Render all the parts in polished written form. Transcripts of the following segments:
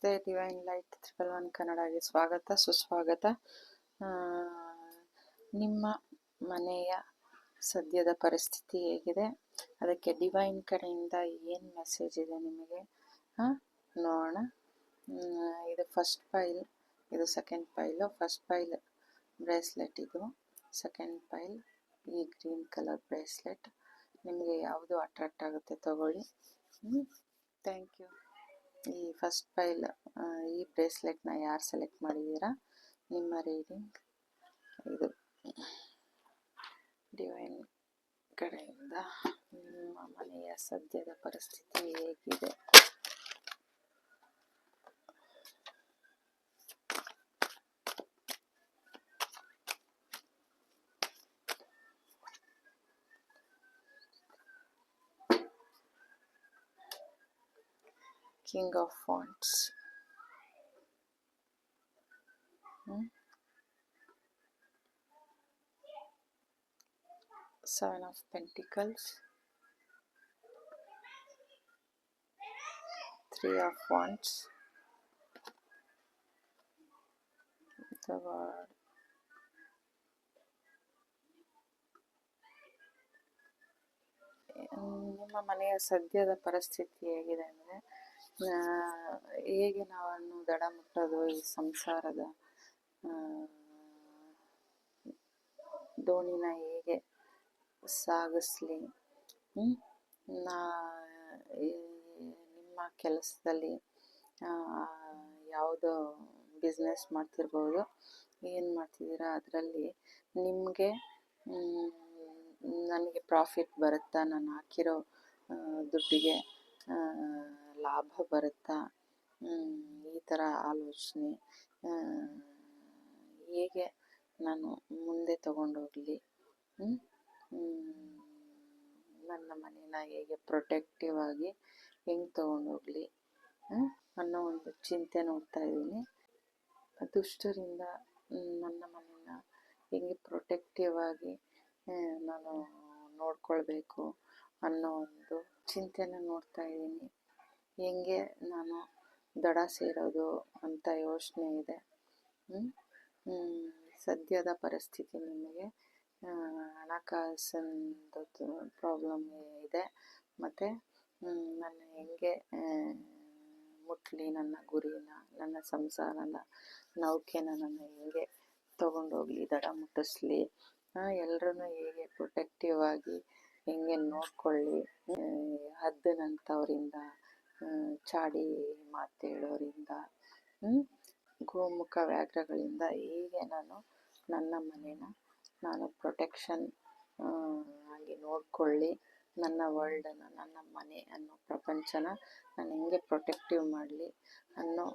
ನಮಸ್ತೆ. Divine light 111 ಕನ್ನಡಗೆ ಸ್ವಾಗತ ಸುಸ್ವಾಗತ. ನಿಮ್ಮ ಮನೆಯ ಸದ್ಯದ ಪರಿಸ್ಥಿತಿ ಹೇಗಿದೆ, ಅದಕ್ಕೆ ಡಿವೈನ್ ಕಡೆಯಿಂದ ಏನು ಮೆಸೇಜ್ ಇದೆ ನಿಮಗೆ ನೋಡೋಣ. ಇದು ಫಸ್ಟ್ ಪೈಲ್, ಇದು second pile. First pile bracelet, ಇದು ಸೆಕೆಂಡ್ ಪೈಲ್ ಈ ಗ್ರೀನ್ ಕಲರ್ ಬ್ರೇಸ್ಲೆಟ್. ನಿಮಗೆ ಯಾವುದು ಅಟ್ರಾಕ್ಟ್ ಆಗುತ್ತೆ ತಗೊಳ್ಳಿ. Thank you. ಈ ಫಸ್ಟ್ ಪೈಲ್ ಈ ಬ್ರೇಸ್ಲೆಟ್ನ ಯಾರು ಸೆಲೆಕ್ಟ್ ಮಾಡಿದ್ದೀರಾ, ನಿಮ್ಮ ರೀಡಿಂಗ್ ಇದು ಡಿವೈನ್ ಕಡೆಯಿಂದ ನಿಮ್ಮ ಮನೆಯ ಸದ್ಯದ ಪರಿಸ್ಥಿತಿ ಹೇಗಿದೆ. King of Wands, Seven of Pentacles, Three of Wands, the World, ನಿಮ್ಮ ಮನೆಯ ಸದ್ಯದ ಪರಿಸ್ಥಿತಿ ಹೇಗಿದೆ ಅಂದರೆ, ಹೇಗೆ ನಾವನ್ನು ದಡ ಮುಟ್ಟೋದು, ಈ ಸಂಸಾರದ ದೋಣಿನ ಹೇಗೆ ಸಾಗಿಸ್ಲಿ, ನಿಮ್ಮ ಕೆಲಸದಲ್ಲಿ ಯಾವುದೋ ಬಿಸ್ನೆಸ್ ಮಾಡ್ತಿರ್ಬೋದು, ಏನು ಮಾಡ್ತಿದ್ದೀರಾ ಅದರಲ್ಲಿ ನಿಮಗೆ ನನಗೆ ಪ್ರಾಫಿಟ್ ಬರುತ್ತಾ, ನಾನು ಹಾಕಿರೋ ದುಡ್ಡಿಗೆ ಲಾಭ ಬರುತ್ತಾ, ಈ ಥರ ಆಲೋಚನೆ. ಹೇಗೆ ನಾನು ಮುಂದೆ ತಗೊಂಡೋಗಲಿ, ನನ್ನ ಮನೇನ ಹೇಗೆ ಪ್ರೊಟೆಕ್ಟಿವ್ ಆಗಿ ಹೆಂಗೆ ತೊಗೊಂಡೋಗಲಿ ಅನ್ನೋ ಒಂದು ಚಿಂತೆ ನೋಡ್ತಾ ಇದ್ದೀನಿ. ದುಷ್ಟರಿಂದ ನನ್ನ ಮನೇನ ಹೆಂಗೆ ಪ್ರೊಟೆಕ್ಟಿವ್ ಆಗಿ ನಾನು ನೋಡ್ಕೊಳ್ಬೇಕು ಅನ್ನೋ ಒಂದು ಚಿಂತೆನ ನೋಡ್ತಾ ಇದ್ದೀನಿ. ಹೆಂಗೆ ನಾನು ದಡ ಸೇರೋದು ಅಂತ ಯೋಚನೆ ಇದೆ. ಸದ್ಯದ ಪರಿಸ್ಥಿತಿ ನಿಮಗೆ ಹಣಕಾಸಿಂದು ಪ್ರಾಬ್ಲಮ್ ಇದೆ, ಮತ್ತು ನಾನು ಹೆಂಗೆ ಮುಟ್ಲಿ ನನ್ನ ಗುರಿನ, ನನ್ನ ಸಂಸಾರನ ನೌಕೆನ ನಾನು ಹೆಂಗೆ ತೊಗೊಂಡೋಗ್ಲಿ, ದಡ ಮುಟ್ಟಿಸ್ಲಿ, ಎಲ್ಲರೂ ಹೇಗೆ ಪ್ರೊಟೆಕ್ಟಿವ್ ಆಗಿ ಹೆಂಗೆ ನೋಡ್ಕೊಳ್ಳಿ, ಹದ್ದಿನಂಥವರಿಂದ, ಚಾಡಿ ಮಾತೇಳೋರಿಂದ, ಗೋಮುಖ ವ್ಯಾಘ್ರಗಳಿಂದ ಹೇಗೆ ನಾನು ನನ್ನ ಮನೇನ ನಾನು ಪ್ರೊಟೆಕ್ಷನ್ ಆಗಿ ನೋಡ್ಕೊಳ್ಳಿ, ನನ್ನ ವರ್ಲ್ಡನ್ನು, ನನ್ನ ಮನೆ ಅನ್ನೋ ಪ್ರಪಂಚನ ನಾನು ಹೆಂಗೆ ಪ್ರೊಟೆಕ್ಟಿವ್ ಮಾಡಲಿ ಅನ್ನೋ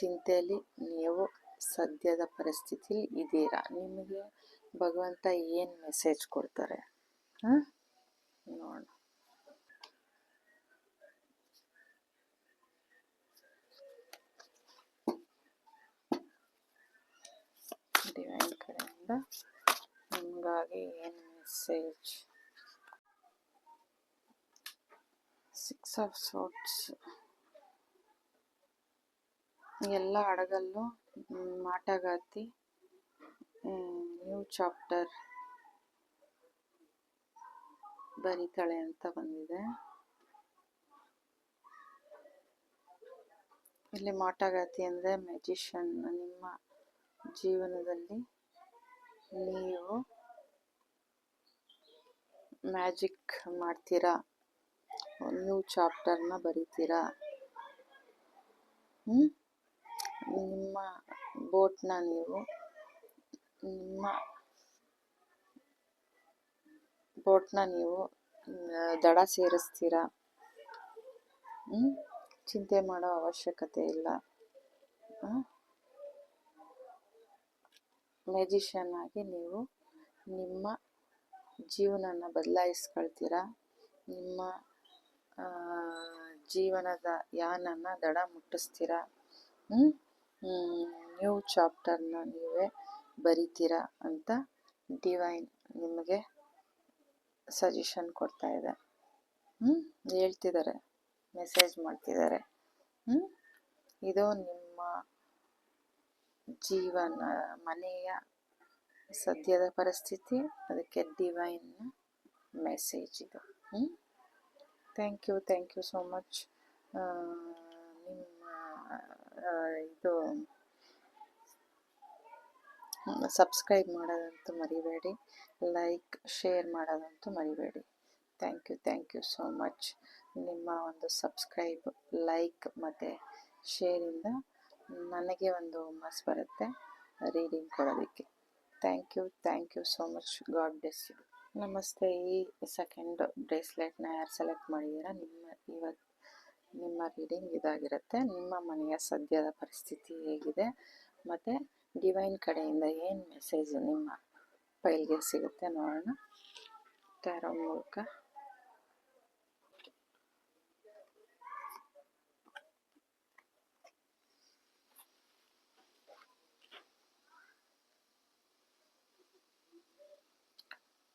ಚಿಂತೆಯಲ್ಲಿ ನೀವು ಸದ್ಯದ ಪರಿಸ್ಥಿತಿಲಿ ಇದ್ದೀರಾ. ನಿಮಗೆ ಭಗವಂತ ಏನು ಮೆಸೇಜ್ ಕೊಡ್ತಾರೆ ನೋಡೋಣ. ಡಿವೈನ್ ಕಡೆಯಿಂದ ನಿಮಗಾಗಿ ಏನು ಮೆಸೇಜ್. Six of ಸೋರ್ಡ್ಸ್. ಎಲ್ಲ ಹಡಗಲ್ಲೂ ಮಾಟಗಾತಿ ನ್ಯೂ ಚಾಪ್ಟರ್ ಬರೀತಾಳೆ ಅಂತ ಬಂದಿದೆ. ಇಲ್ಲಿ ಮಾಟಗಾತಿ ಅಂದರೆ ಮ್ಯಾಜಿಷಿಯನ್. ನಿಮ್ಮ ಜೀವನದಲ್ಲಿ ನೀವು ಮ್ಯಾಜಿಕ್ ಮಾಡ್ತೀರಾ, ನ್ಯೂ ಚಾಪ್ಟರ್ನ ಬರೀತೀರಾ. ನಿಮ್ಮ ಬೋಟ್ನ ನೀವು ದಡ ಸೇರಿಸ್ತೀರಾ. ಚಿಂತೆ ಮಾಡೋ ಅವಶ್ಯಕತೆ ಇಲ್ಲ. ಮ್ಯಾಜಿಷಿಯನ್ ಆಗಿ ನೀವು ನಿಮ್ಮ ಜೀವನನ ಬದಲಾಯಿಸ್ಕೊಳ್ತೀರಾ. ನಿಮ್ಮ ಜೀವನದ ಯಾನನ ದಡ ಮುಟ್ಟಿಸ್ತೀರಾ. ನ್ಯೂ ಚಾಪ್ಟರ್ನ ನೀವೇ ಬರಿತೀರಾ ಅಂತ ಡಿವೈನ್ ನಿಮಗೆ ಸಜೆಷನ್ ಕೊಡ್ತಾ ಇದೆ. ಹೇಳ್ತಿದ್ದಾರೆ, ಮೆಸೇಜ್ ಮಾಡ್ತಿದ್ದಾರೆ. ಇದು ನಿಮ್ಮ ಜೀವನ ಮನೆಯ ಸದ್ಯದ ಪರಿಸ್ಥಿತಿ, ಅದಕ್ಕೆ ಡಿವೈನ್ ಮೆಸೇಜ್ ಇದು. Thank you so much. ನಿಮ್ಮ ಇದು ಸಬ್ಸ್ಕ್ರೈಬ್ ಮಾಡೋದಂತೂ ಮರಿಬೇಡಿ, ಲೈಕ್ ಶೇರ್ ಮಾಡೋದಂತೂ ಮರಿಬೇಡಿ. Thank you so much. ನಿಮ್ಮ ಒಂದು ಸಬ್ಸ್ಕ್ರೈಬ್, ಲೈಕ್ ಮತ್ತು ಶೇರಿಂದ ನನಗೆ ಒಂದು ಹುಮ್ಮಸ್ ಬರುತ್ತೆ ರೀಡಿಂಗ್ ಕೊಡೋದಕ್ಕೆ. Thank you so much. God bless you. ನಮಸ್ತೆ. ಈ ಸೆಕೆಂಡ್ ಬ್ರೇಸ್ಲೆಟ್ನ ಯಾರು ಸೆಲೆಕ್ಟ್ ಮಾಡಿದ್ದೀರಾ, ನಿಮ್ಮ ರೀಡಿಂಗ್ ಇದಾಗಿರುತ್ತೆ. ನಿಮ್ಮ ಮನೆಯ ಸದ್ಯದ ಪರಿಸ್ಥಿತಿ ಹೇಗಿದೆ ಮತ್ತು ಡಿವೈನ್ ಕಡೆಯಿಂದ ಏನು ಮೆಸೇಜ್ ನಿಮ್ಮ ಫೈಲ್ಗೆ ಸಿಗುತ್ತೆ ನೋಡೋಣ ಟ್ಯಾರೋ ಮೂಲಕ.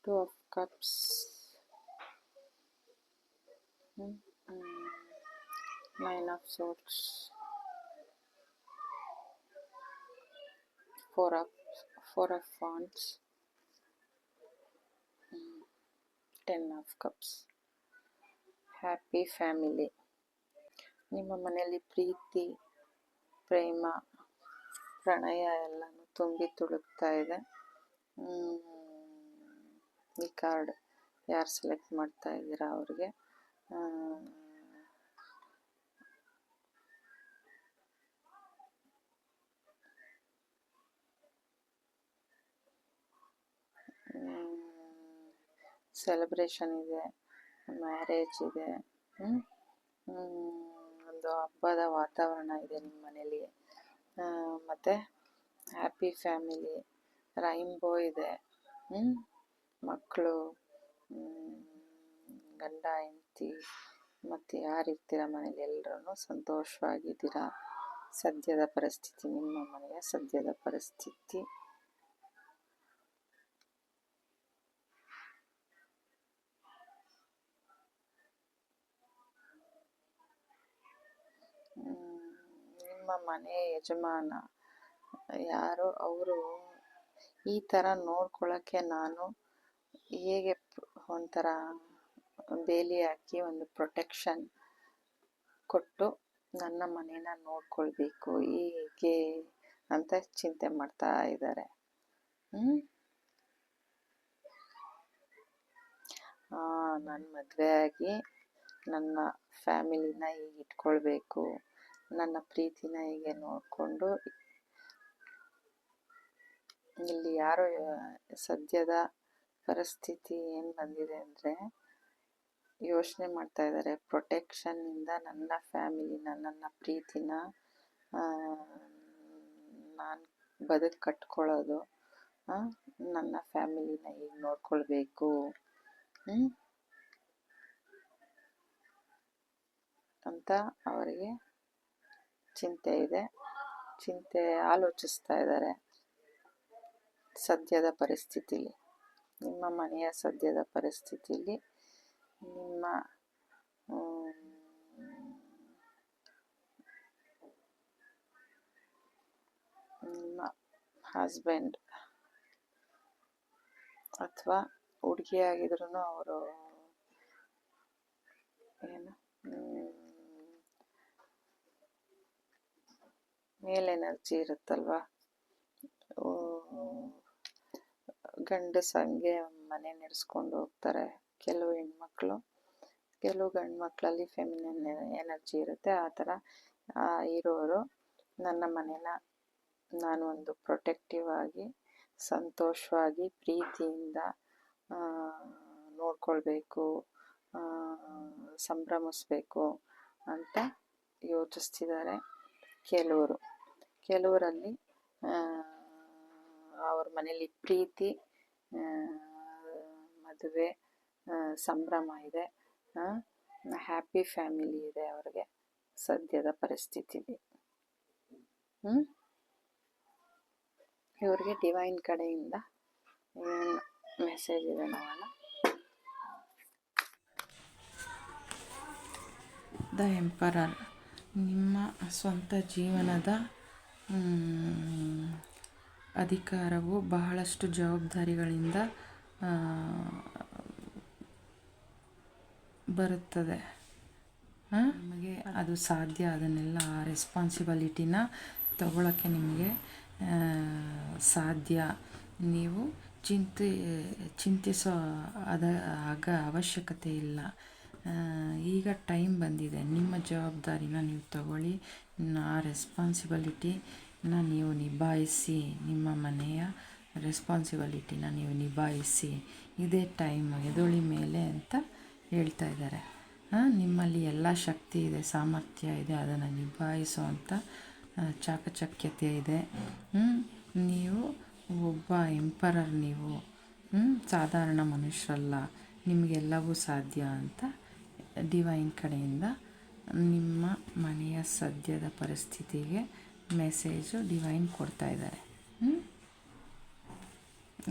Two of Cups, Nine of Swords, Four of Wands, Ten of Cups. Happy family. ನಿಮ್ಮ ಮನೆಯಲ್ಲಿ ಪ್ರೀತಿ, ಪ್ರೇಮ, ಪ್ರಣಯ ಎಲ್ಲನೂ ತುಂಬಿ ತುಳುಕ್ತಾ ಇದೆ. ಈ ಕಾರ್ಡ್ ಯಾರು ಸೆಲೆಕ್ಟ್ ಮಾಡ್ತಾ ಇದ್ದೀರಾ ಅವ್ರಿಗೆ ಸೆಲೆಬ್ರೇಷನ್ ಇದೆ, ಮ್ಯಾರೇಜ್ ಇದೆ, ಒಂದು ಹಬ್ಬದ ವಾತಾವರಣ ಇದೆ ನಿಮ್ಮ ಮನೇಲಿ, ಮತ್ತು ಹ್ಯಾಪಿ ಫ್ಯಾಮಿಲಿ, ರೈನ್ಬೋ ಇದೆ, ಮಕ್ಕಳು, ಗಂಡ ಹೆಂಡತಿ ಮತ್ತು ಯಾರಿರ್ತೀರ ಮನೇಲಿ ಎಲ್ಲರೂ ಸಂತೋಷವಾಗಿದ್ದೀರಾ. ಸದ್ಯದ ಪರಿಸ್ಥಿತಿ, ನಿಮ್ಮ ಮನೆಯ ಸದ್ಯದ ಪರಿಸ್ಥಿತಿ. ನಿಮ್ಮ ಮನೆ ಯಜಮಾನ ಯಾರು, ಅವರು ಈ ಥರ ನೋಡ್ಕೊಳ್ಳೋಕ್ಕೆ ನಾನು ಹೇಗೆ ಒಂಥರ ಬೇಲಿ ಹಾಕಿ ಒಂದು ಪ್ರೊಟೆಕ್ಷನ್ ಕೊಟ್ಟು ನನ್ನ ಮನೇನ ನೋಡ್ಕೊಳ್ಬೇಕು ಹೇಗೆ ಅಂತ ಚಿಂತೆ ಮಾಡ್ತಾ ಇದ್ದಾರೆ. ನಾನು ಮದುವೆ ಆಗಿ ನನ್ನ ಫ್ಯಾಮಿಲಿನ ಹೀಗೆ ಇಟ್ಕೊಳ್ಬೇಕು, ನನ್ನ ಪ್ರೀತಿನ ಹೀಗೆ ನೋಡಿಕೊಂಡು, ಇಲ್ಲಿ ಯಾರೋ ಸದ್ಯದ ಪರಿಸ್ಥಿತಿ ಏನು ಬಂದಿದೆ ಅಂದರೆ ಯೋಚನೆ ಮಾಡ್ತಾ ಇದ್ದಾರೆ, ಪ್ರೊಟೆಕ್ಷನ್ನಿಂದ ನನ್ನ ಫ್ಯಾಮಿಲಿನ, ನನ್ನ ಪ್ರೀತಿನ ನಾನು ಕಟ್ಕೊಳ್ಳೋದು, ನನ್ನ ಫ್ಯಾಮಿಲಿನ ಹೀಗೆ ನೋಡ್ಕೊಳ್ಬೇಕು ಅಂತ ಅವರಿಗೆ ಚಿಂತೆ ಇದೆ, ಆಲೋಚಿಸ್ತಾ ಇದ್ದಾರೆ. ಸದ್ಯದ ಪರಿಸ್ಥಿತಿಲಿ, ನಿಮ್ಮ ಮನೆಯ ಸದ್ಯದ ಪರಿಸ್ಥಿತಿಲಿ ನಿಮ್ಮ ಹಸ್ಬೆಂಡ್ ಅಥವಾ ಹುಡುಗಿಯಾಗಿದ್ರೂ ಅವರು ಮೇಲ್ ಎನರ್ಜಿ ಇರುತ್ತಲ್ವ, ಗಂಡಸಂಗೆ ಮನೆ ನಡೆಸ್ಕೊಂಡು ಹೋಗ್ತಾರೆ ಕೆಲವು ಹೆಣ್ಮಕ್ಳು, ಕೆಲವು ಗಂಡು ಮಕ್ಕಳಲ್ಲಿ ಫೆಮಿನನ್ ಎನರ್ಜಿ ಇರುತ್ತೆ. ಆ ಥರ ಇರೋರು ನನ್ನ ಮನೇನ ನಾನು ಒಂದು ಪ್ರೊಟೆಕ್ಟಿವ್ ಆಗಿ, ಸಂತೋಷವಾಗಿ, ಪ್ರೀತಿಯಿಂದ ನೋಡ್ಕೊಳ್ಬೇಕು, ಸಂಭ್ರಮಿಸ್ಬೇಕು ಅಂತ ಯೋಚಿಸ್ತಿದ್ದಾರೆ ಕೆಲವರಲ್ಲಿ ಅವ್ರ ಮನೇಲಿ ಪ್ರೀತಿ, ಮದುವೆ, ಸಂಭ್ರಮ ಇದೆ, ಹ್ಯಾಪಿ ಫ್ಯಾಮಿಲಿ ಇದೆ ಅವ್ರಿಗೆ ಸದ್ಯದ ಪರಿಸ್ಥಿತಿಲಿ. ಇವ್ರಿಗೆ ಡಿವೈನ್ ಕಡೆಯಿಂದ ಏನು ಮೆಸೇಜ್ ಇದೆ ನೋಡೋಣ. The emperor. ನಿಮ್ಮ ಸ್ವಂತ ಜೀವನದ ಅಧಿಕಾರವು ಬಹಳಷ್ಟು ಜವಾಬ್ದಾರಿಗಳಿಂದ ಬರುತ್ತದೆ. ನಿಮಗೆ ಅದು ಸಾಧ್ಯ, ಅದನ್ನೆಲ್ಲ ಆ ರೆಸ್ಪಾನ್ಸಿಬಿಲಿಟಿನ ತಗೊಳ್ಳೋಕ್ಕೆ ನಿಮಗೆ ಸಾಧ್ಯ. ನೀವು ಚಿಂತಿಸೋ ಅವಶ್ಯಕತೆ ಇಲ್ಲ. ಈಗ ಟೈಮ್ ಬಂದಿದೆ, ನಿಮ್ಮ ಜವಾಬ್ದಾರಿನ ನೀವು ತಗೊಳ್ಳಿ, ಆ ರೆಸ್ಪಾನ್ಸಿಬಿಲಿಟಿನ ನೀವು ನಿಭಾಯಿಸಿ, ನಿಮ್ಮ ಮನೆಯ ರೆಸ್ಪಾನ್ಸಿಬಿಲಿಟಿನ ನೀವು ನಿಭಾಯಿಸಿ. ಇದೇ ಟೈಮ್, ಎದೊಳಿ ಮೇಲೆ ಅಂತ ಹೇಳ್ತಾ ಇದ್ದಾರೆ. ನಿಮ್ಮಲ್ಲಿ ಎಲ್ಲ ಶಕ್ತಿ ಇದೆ, ಸಾಮರ್ಥ್ಯ ಇದೆ, ಅದನ್ನು ನಿಭಾಯಿಸುವಂಥ ಚಾಕಚಕ್ಯತೆ ಇದೆ. ನೀವು ಒಬ್ಬ ಎಂಪರರ್, ನೀವು ಸಾಧಾರಣ ಮನುಷ್ಯರಲ್ಲ, ನಿಮಗೆಲ್ಲವೂ ಸಾಧ್ಯ ಅಂತ ಡಿವೈನ್ ಕಡೆಯಿಂದ ನಿಮ್ಮ ಮನೆಯ ಸದ್ಯದ ಪರಿಸ್ಥಿತಿಗೆ ಮೆಸೇಜು ಡಿವೈನ್ ಕೊಡ್ತಾ ಇದ್ದಾರೆ.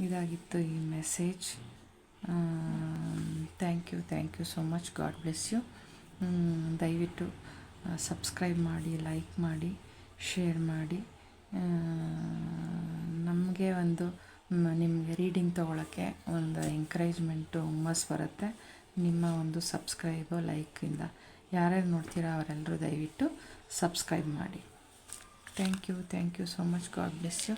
ಇದಾಗಿತ್ತು ಈ message. Thank you so much. God bless you. ದಯವಿಟ್ಟು ಸಬ್ಸ್ಕ್ರೈಬ್ ಮಾಡಿ, ಲೈಕ್ ಮಾಡಿ, ಶೇರ್ ಮಾಡಿ. ನಮಗೆ ಒಂದು ನಿಮಗೆ ರೀಡಿಂಗ್ ತೊಗೊಳಕ್ಕೆ ಒಂದು ಎಂಕರೇಜ್ಮೆಂಟು, ಹುಮ್ಮಸ್ಸು ಬರುತ್ತೆ ನಿಮ್ಮ ಒಂದು ಸಬ್ಸ್ಕ್ರೈಬು, ಲೈಕಿಂದ. ಯಾರ್ಯಾರು ನೋಡ್ತೀರಾ ಅವರೆಲ್ಲರೂ ದಯವಿಟ್ಟು ಸಬ್ಸ್ಕ್ರೈಬ್ ಮಾಡಿ. Thank you so much. God bless you.